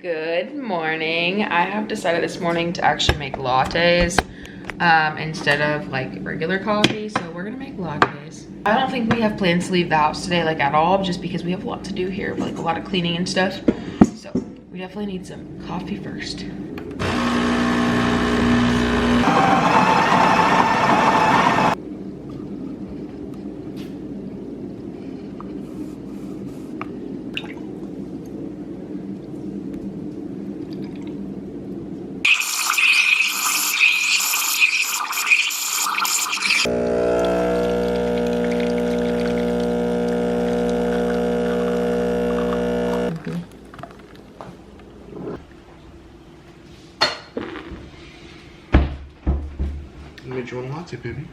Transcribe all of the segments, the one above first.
Good morning. I have decided this morning to actually make lattes instead of like regular coffee. So we're gonna make lattes. I don't think we have plans to leave the house today like at all, just because we have a lot to do here, like a lot of cleaning and stuff. So we definitely need some coffee first. Made you want a latte, baby.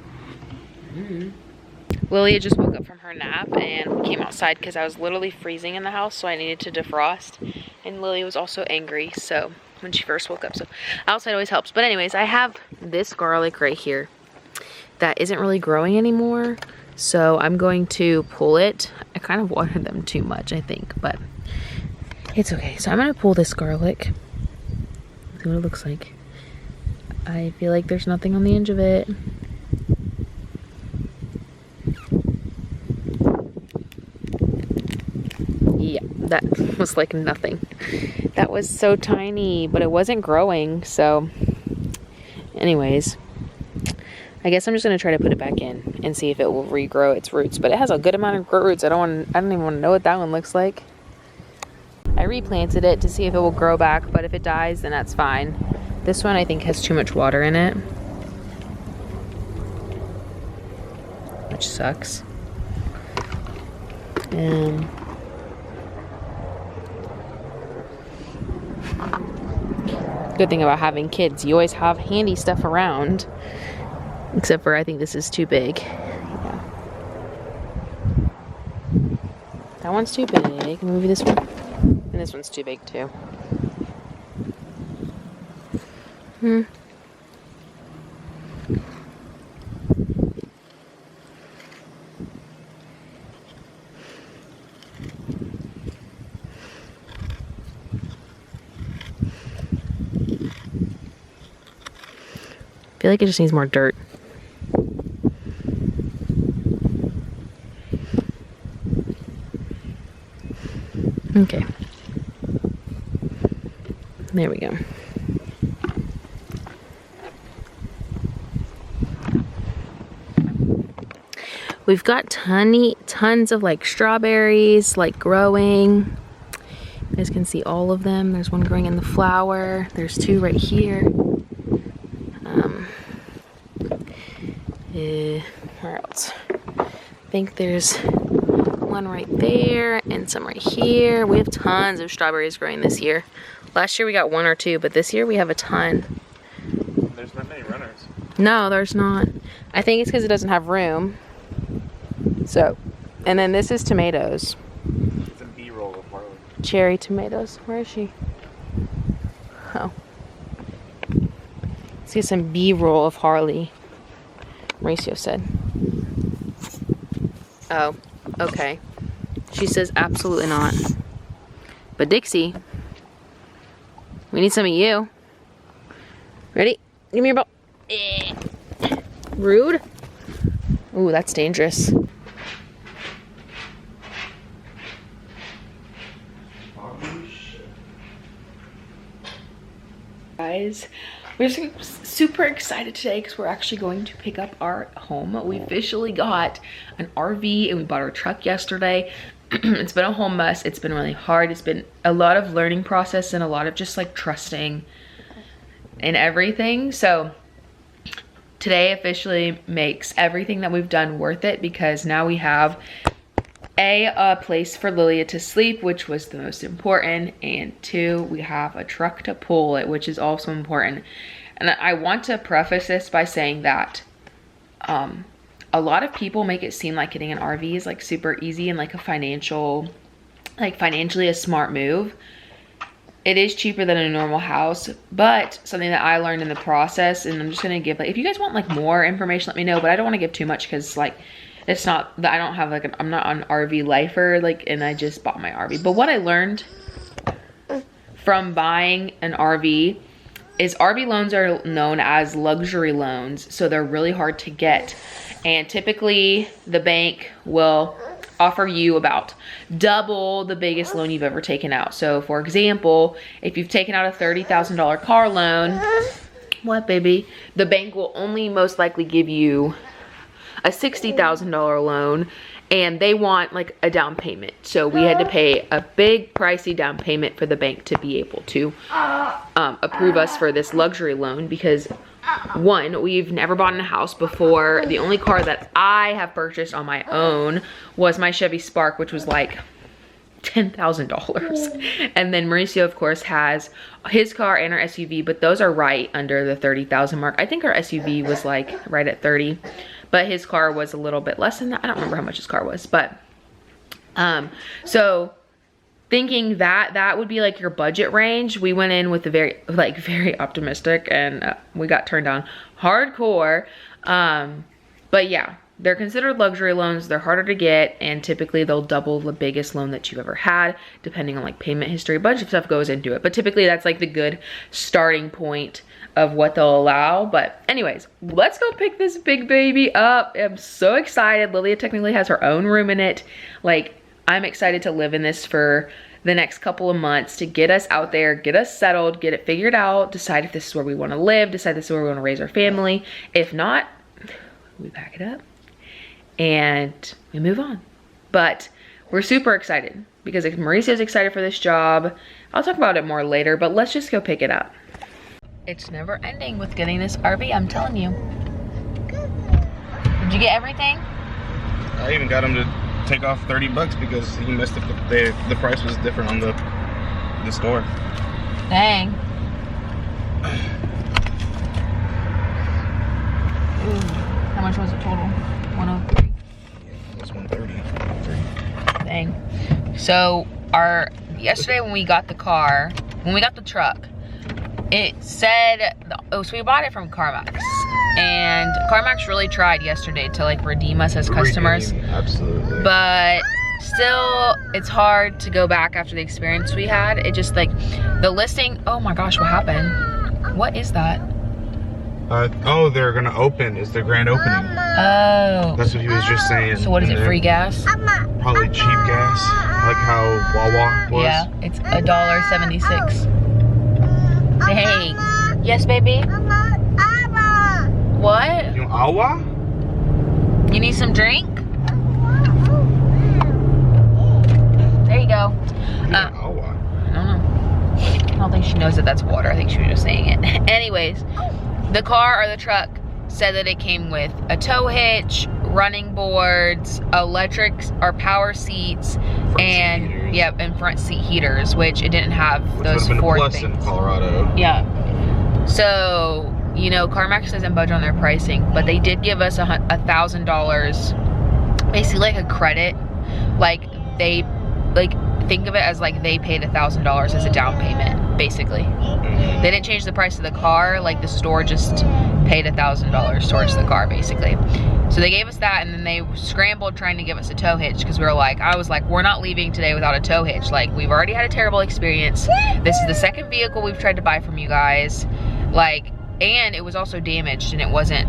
Lilia just woke up from her nap and we came outside because I was literally freezing in the house, so I needed to defrost. And Lilia was also angry, so when she first woke up, so outside always helps. But anyways, I have this garlic right here that isn't really growing anymore, so I'm going to pull it. I kind of watered them too much, I think, but it's okay. So I'm gonna pull this garlic, see what it looks like. I feel like there's nothing on the edge of it. Yeah, that was like nothing. That was so tiny, but it wasn't growing. So anyways, I guess I'm just gonna try to put it back in and see if it will regrow its roots. But it has a good amount of roots. I don't even want to know what that one looks like. I replanted it to see if it will grow back, but if it dies, then that's fine. This one I think has too much water in it, which sucks. Good thing about having kids, you always have handy stuff around. Except for I think this is too big. Yeah. That one's too big. Maybe this one. And this one's too big too. I feel like it just needs more dirt. Okay. There we go. We've got tons of like strawberries like growing. You guys can see all of them. There's one growing in the flower. There's two right here. Where else? I think there's one right there and some right here. We have tons of strawberries growing this year. Last year we got one or two, but this year we have a ton. There's not many runners. No, there's not. I think it's because it doesn't have room. So, and then this is tomatoes. It's a B-roll of Harley. Cherry tomatoes. Where is she? Oh. Let's get some B-roll of Harley. Mauricio said. Oh, okay. She says absolutely not. But Dixie, we need some of you. Ready? Give me your ball. Rude. Ooh, that's dangerous. Guys, we're just super excited today because we're actually going to pick up our home. We officially got an RV and we bought our truck yesterday. It's been a whole mess. It's been really hard. It's been a lot of learning process and a lot of just like trusting in everything. So today officially makes everything that we've done worth it, because now we have a place for Lilia to sleep, which was the most important, and two, we have a truck to pull it, which is also important. And I want to preface this by saying that a lot of people make it seem like getting an RV is like super easy and like a financially a smart move. It is cheaper than a normal house, but something that I learned in the process, and I'm just gonna give, like, if you guys want like more information, let me know, but I don't want to give too much because like it's not that I don't have like I'm not an RV lifer, like, and I just bought my RV. But what I learned from buying an RV is RV loans are known as luxury loans, so they're really hard to get. And typically the bank will offer you about double the biggest loan you've ever taken out. So for example, if you've taken out a $30,000 car loan, what baby? The bank will only most likely give you a $60,000 loan, and they want like a down payment. So we had to pay a big pricey down payment for the bank to be able to approve us for this luxury loan, because one, we've never bought in a house before. The only car that I have purchased on my own was my Chevy Spark, which was like $10,000. And then Mauricio, of course, has his car and our SUV, but those are right under the 30,000 mark. I think our SUV was like right at 30, but his car was a little bit less than that. I don't remember how much his car was, but so thinking that that would be like your budget range, we went in with a very optimistic, and we got turned down hardcore. But yeah, they're considered luxury loans. They're harder to get, and typically they'll double the biggest loan that you've ever had, depending on like payment history. A bunch of stuff goes into it, but typically that's like the good starting point of what they'll allow. But anyways, let's go pick this big baby up. I'm so excited. Lilia technically has her own room in it. Like, I'm excited to live in this for the next couple of months, to get us out there, get us settled, get it figured out, decide if this is where we want to live, decide this is where we want to raise our family. If not, we pack it up and we move on. But we're super excited because Mauricio's excited for this job. I'll talk about it more later, but let's just go pick it up. It's never ending with getting this RV, I'm telling you. Did you get everything? I even got him to take off 30 bucks because he messed up the price was different on the store. Dang. Ooh, how much was it total? 103. It's 130. Dang. So yesterday when we got the truck, it said, so we bought it from CarMax, and CarMax really tried yesterday to like redeem us as customers. Absolutely. But still, it's hard to go back after the experience we had. It just like the listing. Oh my gosh, what happened? What is that? Oh, they're gonna open. It's their grand opening. Oh. That's what he was just saying. So what is it? Free gas? Probably cheap gas, like how Wawa was. Yeah, it's $1.76. Dang. Yes, baby. What? You want Awa? You need some drink? There you go. Awa. I don't know. I don't think she knows that that's water. I think she was just saying it. Anyways, the car or the truck said that it came with a tow hitch, running boards, electric or power seats, and yep, and front seat heaters, which it didn't have. Which those would have been four a plus things in Colorado. Yeah. So, you know, CarMax doesn't budge on their pricing, but they did give us $1,000, basically like a credit. Like they, think of it as like they paid $1,000 as a down payment, basically. They didn't change the price of the car, like the store just paid $1,000 towards the car, basically. So they gave us that, and then they scrambled trying to give us a tow hitch, because I was like, we're not leaving today without a tow hitch. Like, we've already had a terrible experience. This is the second vehicle we've tried to buy from you guys. Like, and it was also damaged, and it wasn't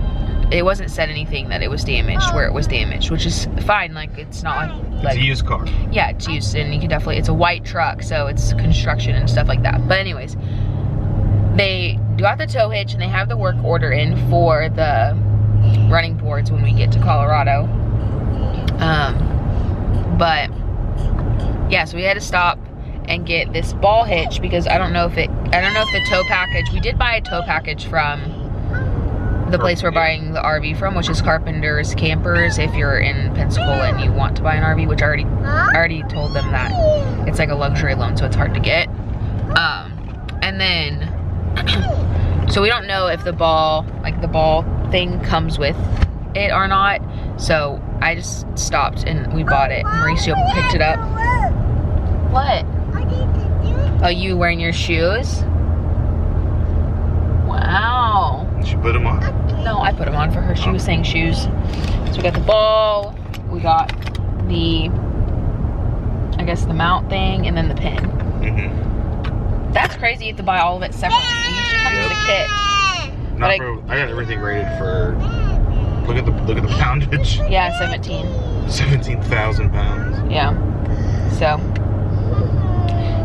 said anything that it was damaged where it was damaged, which is fine. Like, it's not like It's a used car. yeah, it's used, and you can definitely, it's a white truck, so it's construction and stuff like that. But anyways, they got the tow hitch, and they have the work order in for the running boards when we get to Colorado. But yeah, so we had to stop and get this ball hitch, because I don't know if the tow package, we did buy a tow package from the place we're buying the RV from, which is Carpenter's Campers, if you're in Pensacola and you want to buy an RV, which I already told them that it's like a luxury loan, so it's hard to get. And then so we don't know if the ball thing comes with it or not, so I just stopped and we bought it. Mauricio picked it up. What? Oh, you wearing your shoes? Wow. Did you put them on? No, I put them on for her. She was saying shoes. So we got the ball, we got the, I guess the mount thing, and then the pin. That's crazy. You have to buy all of it separately. It usually comes with a kit. Not for, I got everything rated for. Look at the poundage. Yeah, 17. 17,000 pounds. Yeah. So,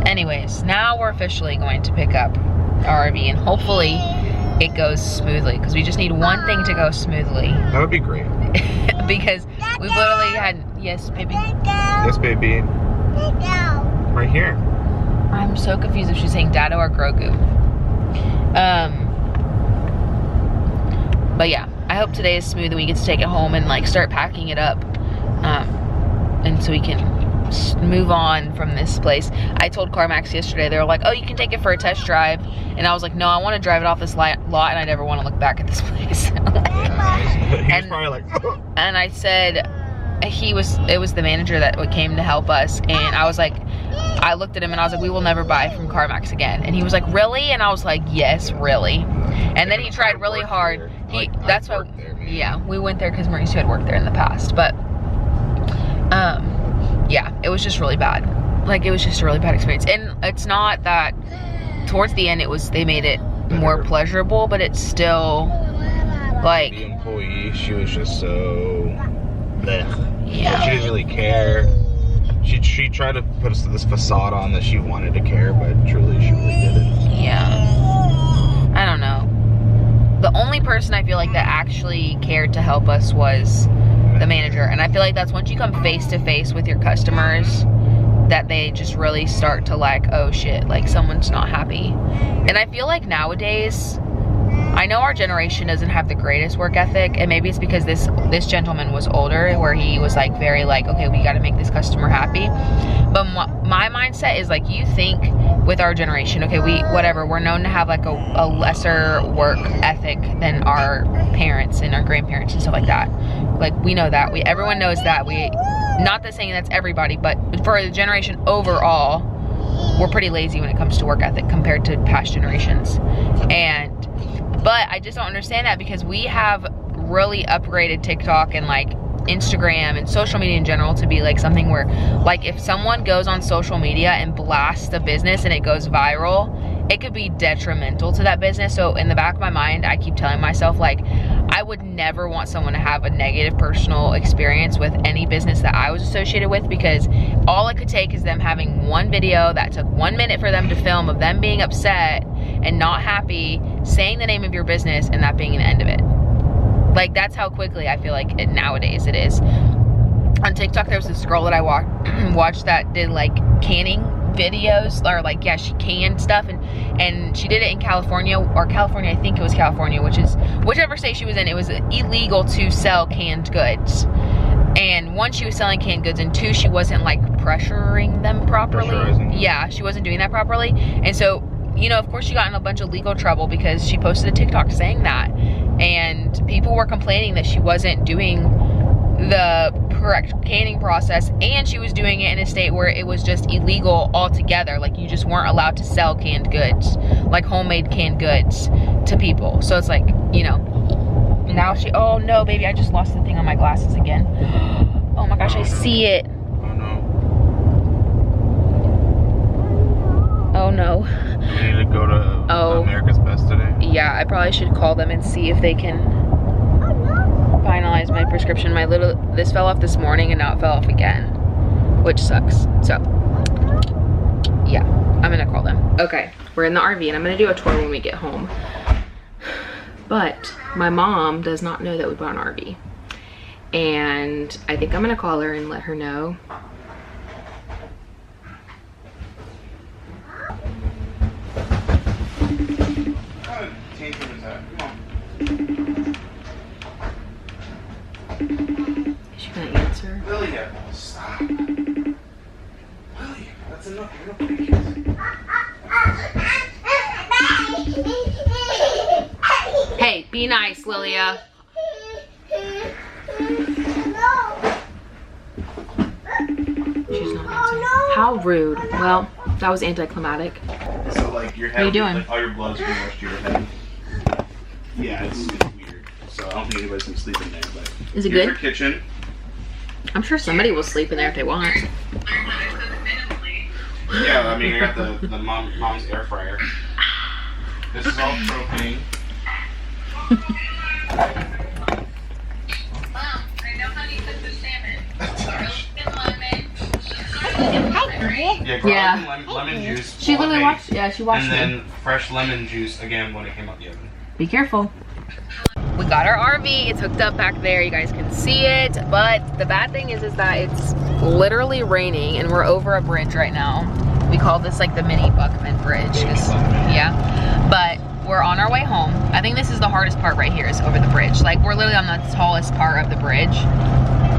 anyways, now we're officially going to pick up our RV, and hopefully it goes smoothly, because we just need one thing to go smoothly. That would be great. Because we've literally had, yes, baby. Yes, baby. Right here. I'm so confused if she's saying Dado or Grogu. But yeah, I hope today is smooth and we get to take it home and like start packing it up. And so we can move on from this place. I told CarMax yesterday, they were like, oh, you can take it for a test drive. And I was like, no, I want to drive it off this lot and I never want to look back at this place. He was probably like, and I said, it was the manager that came to help us, and I was like, I looked at him and I was like, we will never buy from CarMax again. And he was like, really? And I was like, yes, really. And then he tried really hard. That's why, yeah, we went there because Mauricio had worked there in the past. But yeah, it was just really bad. Like, it was just a really bad experience. And it's not that towards the end they made it more pleasurable, but it's still like the employee, she was just so blech. Yeah. She didn't really care. She tried to put us this facade on that she wanted to care, but truly she really didn't. Yeah. I don't know. The only person I feel like that actually cared to help us was the manager. And I feel like that's once you come face to face with your customers that they just really start to like, oh shit, like someone's not happy. And I feel like nowadays, I know our generation doesn't have the greatest work ethic, and maybe it's because this gentleman was older, where he was like very like, okay, we got to make this customer happy. But my mindset is like, you think with our generation, okay, we're known to have like a lesser work ethic than our parents and our grandparents and stuff like that. Like, we know that, everyone knows that. Not that saying that's everybody, but for the generation overall, we're pretty lazy when it comes to work ethic compared to past generations. But I just don't understand that, because we have really upgraded TikTok and like Instagram and social media in general to be like something where, like, if someone goes on social media and blasts a business and it goes viral, it could be detrimental to that business. So in the back of my mind, I keep telling myself, like, I would never want someone to have a negative personal experience with any business that I was associated with, because all it could take is them having one video that took 1 minute for them to film of them being upset and not happy, saying the name of your business, and that being the end of it. Like, that's how quickly I feel like nowadays it is. On TikTok, there was this girl that I watched that did like canning videos, or like, yeah, she canned stuff, and she did it in California, I think it was California, which is whichever state she was in. It was illegal to sell canned goods, and one, she was selling canned goods, and two, she wasn't like pressuring them properly. Yeah, she wasn't doing that properly. And so, you know, of course, she got in a bunch of legal trouble because she posted a TikTok saying that, and people were complaining that she wasn't doing the correct canning process, and she was doing it in a state where it was just illegal altogether. Like, you just weren't allowed to sell canned goods, like homemade canned goods, to people. So it's like, you know, now oh no, baby, I just lost the thing on my glasses again. Oh my gosh, I see it. Oh no. Oh no. We need to go to America's Best today. Yeah, I probably should call them and see if they can finalize my prescription. This fell off this morning, and now it fell off again, which sucks. So yeah, I'm gonna call them. Okay, we're in the RV, and I'm gonna do a tour when we get home. But my mom does not know that we bought an RV, and I think I'm gonna call her and let her know. Is she gonna answer? Lilia, stop. Lilia, that's enough. You're not kids. Hey, be nice, Lilia. She's not answering. How rude. Well, that was anticlimactic. So, like, your head, what are you doing? Like, all your blood's gonna rush to your head. Yeah, it's weird. So I don't think anybody's gonna sleep in there. But is it here's good? Our kitchen. I'm sure somebody will sleep in there if they want. Yeah, I mean, I got the mom's air fryer. This is all propane. Mom, I know how you cook the salmon. Garlic and lemon. Yeah, garlic Yeah. and lemon juice. She literally propane, watched. Yeah, she watched And it. then fresh lemon juice again when it came out the oven. Be careful. We got our RV. It's hooked up back there. You guys can see it. But the bad thing is that it's literally raining and we're over a bridge right now. We call this like the mini Buckman Bridge. Yeah. But we're on our way home. I think this is the hardest part right here is over the bridge. Like we're literally on the tallest part of the bridge.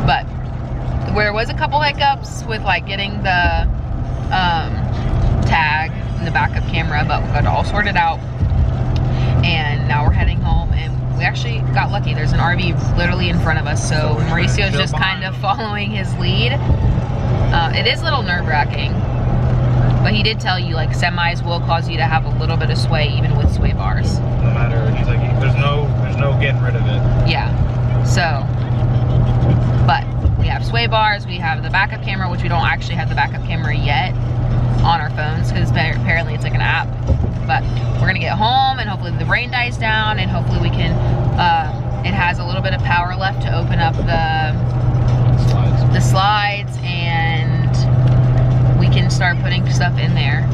But there was a couple hiccups with like getting the tag and the backup camera, but we got it all sorted out. And now we're heading home, and we actually got lucky. There's an RV literally in front of us, so Mauricio's just kind of following his lead. It is a little nerve-wracking, but he did tell you like semis will cause you to have a little bit of sway even with sway bars. No matter, he's like, there's no getting rid of it. Yeah, so, but we have sway bars, we have the backup camera, which we don't actually have the backup camera yet on our phones, because apparently it's like an app. But we're gonna get home and hopefully the rain dies down and hopefully we can, it has a little bit of power left to open up the slides and we can start putting stuff in there.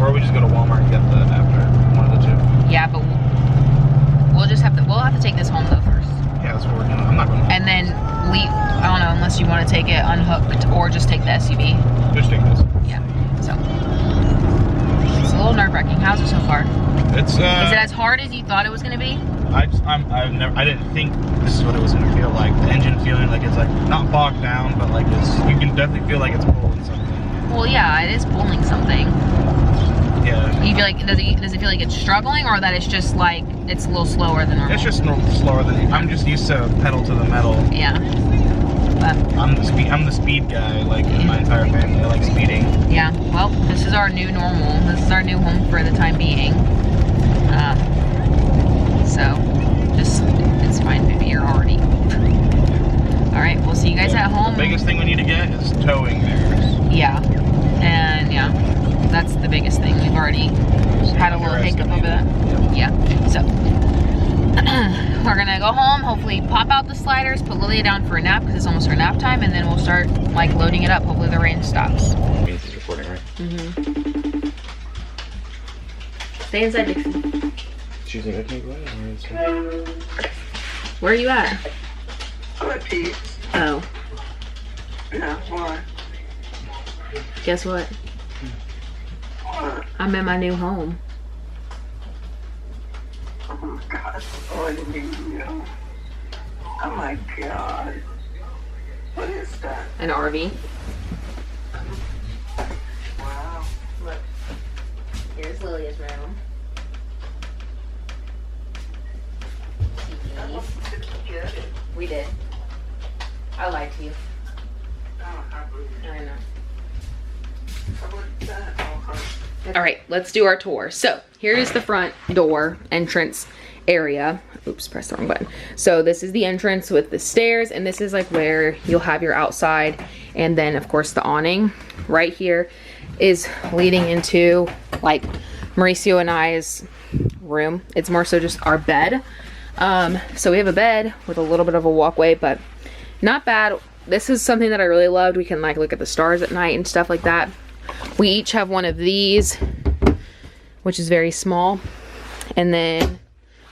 Or we just go to Walmart and get the adapter, one of the two. Yeah, but we'll have to take this home though first. Yeah, that's what we're doing. I'm not going to. And then leave, I don't know, unless you want to take it unhooked or just take the SUV. Just take this. Yeah, so. It's a little nerve-wracking. How's it so far? It's Is it as hard as you thought it was gonna be? I didn't think this is what it was gonna feel like. The engine feeling like it's like not bogged down, but like you can definitely feel like it's pulling something. Well, yeah, it is pulling something. Yeah. You feel like does it feel like it's struggling, or that it's just like it's a little slower than normal? It's just slower than I'm just used to pedal to the metal. Yeah. But I'm the speed guy, like in my entire family. I like speeding. yeah. Well, this is our new normal. This is our new home for the time being. So just it's fine, baby. You're already. All right. We'll see you guys at home. The biggest thing we need to get is towing mirrors. Yeah. And yeah, that's the biggest thing. We've already had a little hiccup of it. Yeah. So we're gonna go home, hopefully pop out the sliders, put Lilia down for a nap because it's almost her nap time, and then we'll start like loading it up. Hopefully the rain stops. This is recording, right? Mm-hmm. Stay inside, Dixie. She's like, I can't go in. Where are you at? I'm at peace. Oh, Yeah, why? guess what? What? I'm in my new home. Oh my God. Oh, I didn't even know. Oh my God. What is that? An RV. Wow. Look, here's Lilia's room. I TVs. didn't get it. We did. I lied to you. Oh, I believe it. I know. What is that? Oh, All right, let's do our tour. So here's the front door entrance area. Oops, pressed the wrong button. So this is the entrance with the stairs, and this is like where you'll have your outside, and then of course the awning right here is leading into like Mauricio and I's room. It's more so just our bed. So we have a bed with a little bit of a walkway, but not bad. This is something that I really loved. We can like look at the stars at night and stuff like that. We each have one of these, which is very small, and then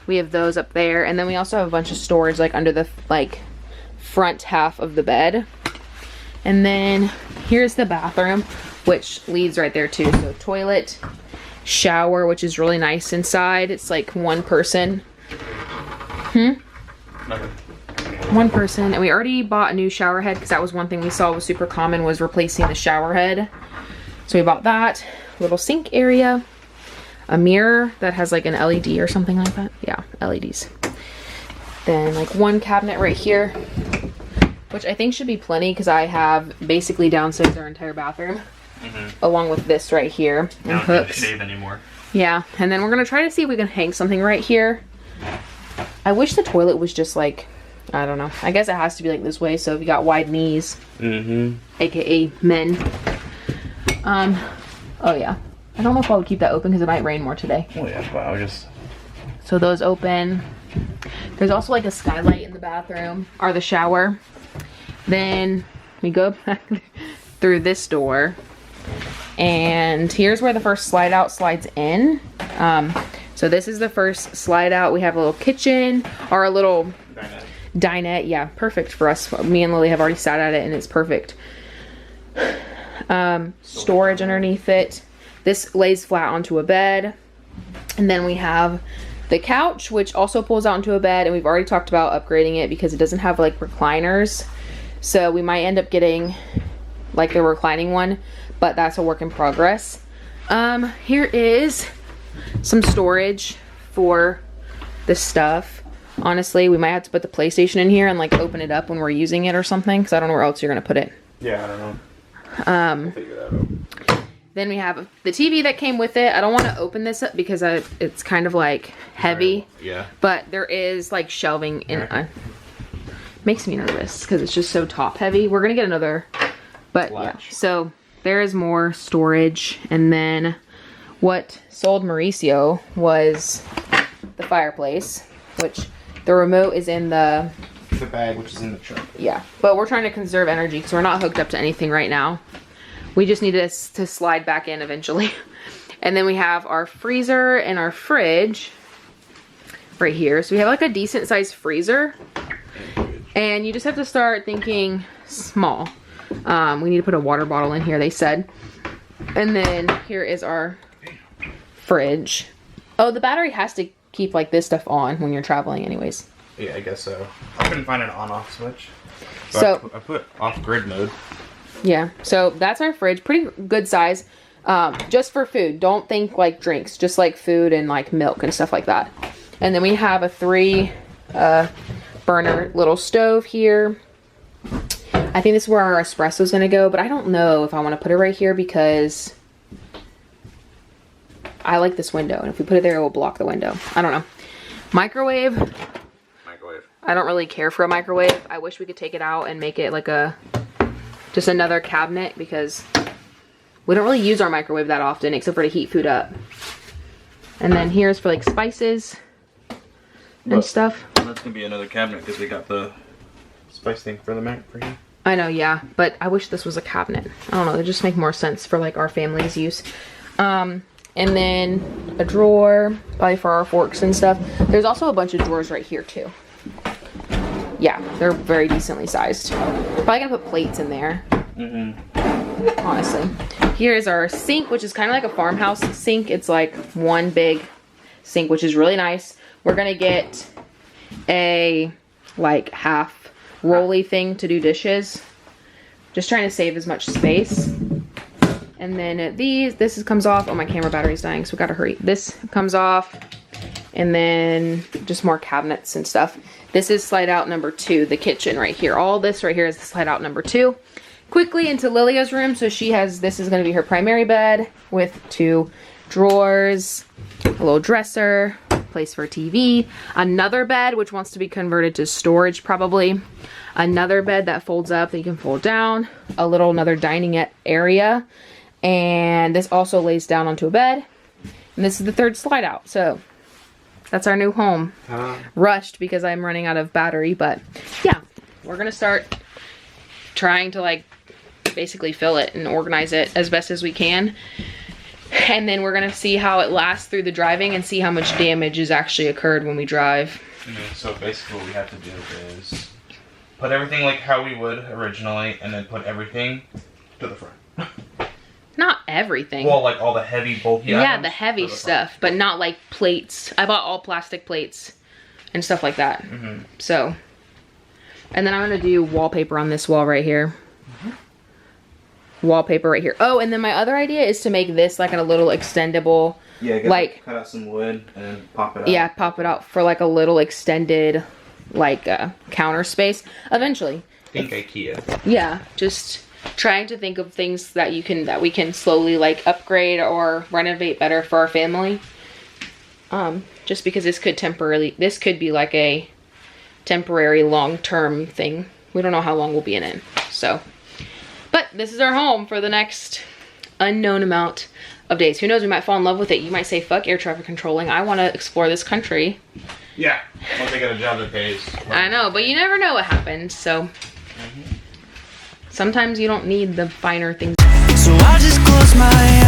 we have those up there, and then we also have a bunch of storage like under the like front half of the bed. And then here's the bathroom, which leads right there too. So toilet, shower, which is really nice inside. It's like one person. One person, and we already bought a new shower head because that was one thing we saw was super common, was replacing the shower head. So we bought that. Little sink area, a mirror that has like an LED or something like that. Yeah, LEDs. Then like one cabinet right here, which I think should be plenty because I have basically downsized our entire bathroom, along with this right here and hooks. Shave anymore. Yeah, and then we're gonna try to see if we can hang something right here. I wish the toilet was just like, I don't know. I guess it has to be like this way, so if you got wide knees, aka men. Oh yeah. I don't know if I would keep that open because it might rain more today. Oh yeah, but I was just. So those open. There's also like a skylight in the bathroom or the shower. Then we go back through this door. And here's where the first slide out slides in. So this is the first slide out. We have a little kitchen or a little dinette. Yeah, perfect for us. Me and Lily have already sat at it and it's perfect. Storage underneath it. This lays flat onto a bed. And then we have the couch, which also pulls out into a bed. And we've already talked about upgrading it because it doesn't have like recliners. So we might end up getting like the reclining one, but that's a work in progress. Here is some storage for the stuff. Honestly, we might have to put the PlayStation in here and like open it up when we're using it or something, because I don't know where else you're gonna put it. Yeah, I don't know. We'll figure that out. Then we have the TV that came with it. I don't want to open this up because it's kind of like heavy. Yeah. But there is like shelving in. Makes me nervous because it's just so top heavy. We're gonna get another, but yeah. So there is more storage, and then what sold Mauricio was the fireplace, which the remote is in the bag, which is in the truck. Yeah, but we're trying to conserve energy because we're not hooked up to anything right now. We just need this to slide back in eventually. And then we have our freezer and our fridge right here. So we have like a decent sized freezer. And you just have to start thinking small. We need to put a water bottle in here, they said. And then here is our fridge. Oh, the battery has to keep like this stuff on when you're traveling anyways. Yeah, I guess so. I couldn't find an on-off switch. But So I put off-grid mode. Yeah, so that's our fridge. Pretty good size. Just for food. Don't think like drinks. Just like food and like milk and stuff like that. And then we have a 3 burner little stove here. I think this is where our espresso is going to go, but I don't know if I want to put it right here because I like this window. And if we put it there, it will block the window. I don't know. Microwave. I don't really care for a microwave. I wish we could take it out and make it like just another cabinet because we don't really use our microwave that often except for to heat food up. And then here's for like spices and stuff. That's gonna be another cabinet because we got the spice thing for the Mac for you. I know, yeah, but I wish this was a cabinet. I don't know, they just make more sense for like our family's use. And then a drawer, probably for our forks and stuff. There's also a bunch of drawers right here too. Yeah, they're very decently sized. Probably gonna put plates in there. Honestly. Here is our sink, which is kind of like a farmhouse sink. It's like one big sink, which is really nice. We're gonna get a like half rolly thing to do dishes. Just trying to save as much space. And then this comes off. Oh, my camera battery's dying, so we gotta hurry. This comes off. And then just more cabinets and stuff. This is slide out number 2, the kitchen right here. All this right here is the slide out number 2. Quickly into Lilia's room. So this is going to be her primary bed with 2 drawers, a little dresser, place for TV, another bed which wants to be converted to storage probably, another bed that folds up that you can fold down, another dining area, and this also lays down onto a bed. And this is the 3rd slide out. So that's our new home. Rushed because I'm running out of battery, but yeah, we're gonna start trying to like basically fill it and organize it as best as we can. And then we're gonna see how it lasts through the driving and see how much damage has actually occurred when we drive. So basically what we have to do is put everything like how we would originally and then put everything to the front. Not everything. Well, like all the heavy, bulky items. Yeah, the heavy stuff, but not like plates. I bought all plastic plates and stuff like that. So, and then I'm gonna do wallpaper on this wall right here. Wallpaper right here. Oh, and then my other idea is to make this like a little extendable. Yeah, like cut out some wood and then pop it out. Yeah, pop it out for like a little extended like counter space eventually. Think IKEA. Yeah, just trying to think of things that we can slowly like upgrade or renovate better for our family. Just because this could be like a temporary long-term thing. We don't know how long we'll be in it. So, but this is our home for the next unknown amount of days. Who knows, we might fall in love with it. You might say, fuck air traffic controlling. I want to explore this country. Yeah, once I get a job that pays. I know, but you never know what happens, so. Sometimes you don't need the finer things. So I just close my